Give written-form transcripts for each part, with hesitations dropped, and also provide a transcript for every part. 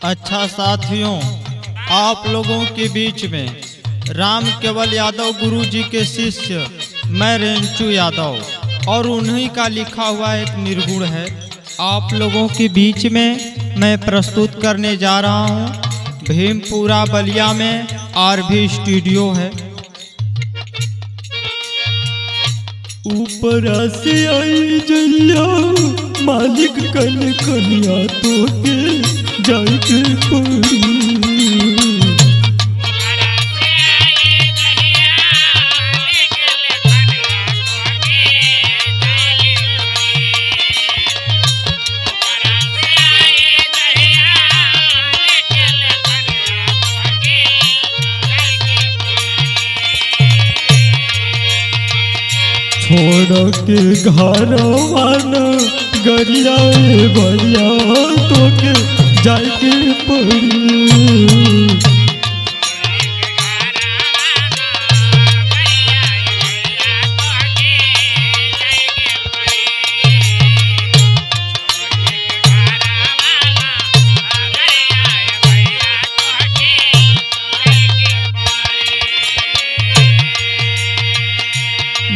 अच्छा साथियों, आप लोगों के बीच में राम केवल यादव गुरु जी के शिष्य मैं रेंचू यादव और उन्हीं का लिखा हुआ एक निर्गुण है आप लोगों के बीच में मैं प्रस्तुत करने जा रहा हूँ। भीमपुरा बलिया में आरभी स्टूडियो है। ऊपर से आई जइया मालिक कल कनिया तो के जाके पड़ी। छोड़ के घर वाना गरिया भैया तो के जाके पड़ी।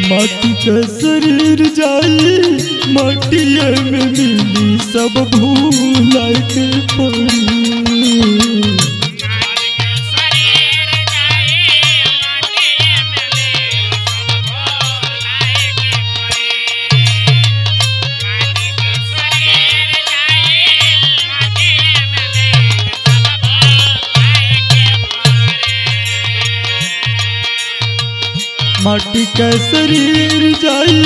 माटी का शरीर जाई माटिया में मिली सब भूलाए के पड़ी। माटी का शरीर जाई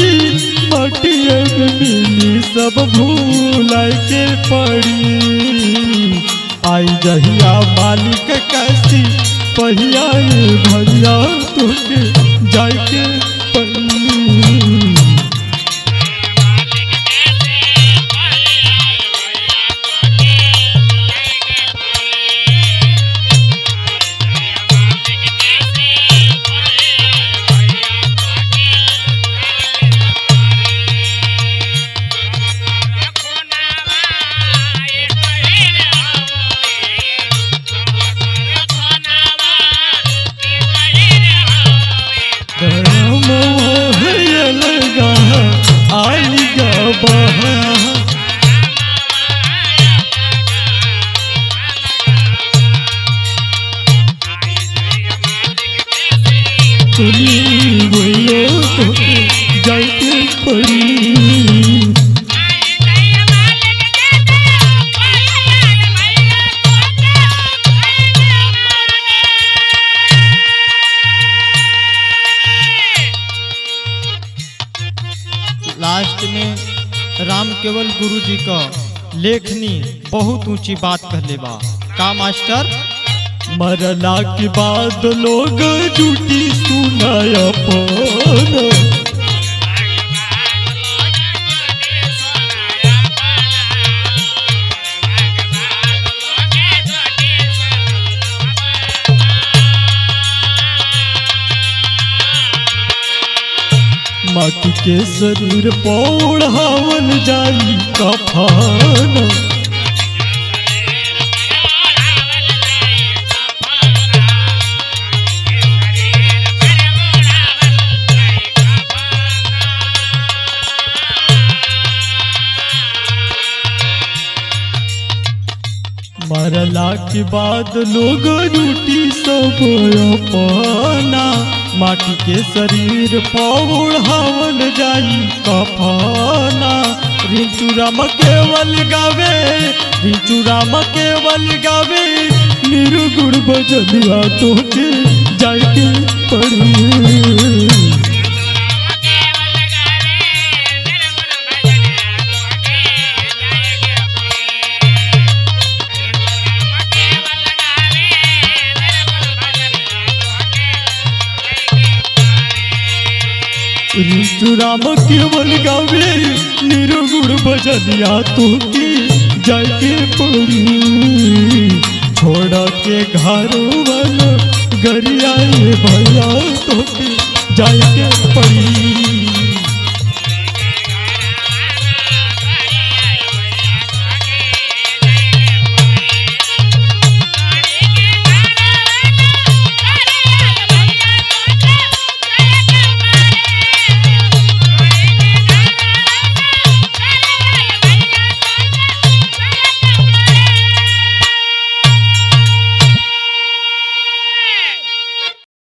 माटिया में मिली सब भूलाए के पड़ी। आई जहिया मालिक कैसी पहिया भैया तो के जाके पड़ी। जाके पड़ी। लास्ट में राम केवल गुरु जी का लेखनी बहुत ऊंची बात कहले बा का मास्टर। मरला के बाद लोग झूठी सुनाया पाना। माटी के शरीर पौड़ावल जाई कफाना। मरला के बाद लोग रूटी सब अपना। माटी के शरीर पौड़ावल जाई कफाना। रिंचू राम केवल गावे रिंचू राम केवल गावे निर्गुण बजलिया तो के जाके पड़ी। रिंचू राम केवल गावे निर्गुण बजलिया तो की जाके पड़ी। छोड़ के घर वाला गरिया भैया तो की जाके पड़ी।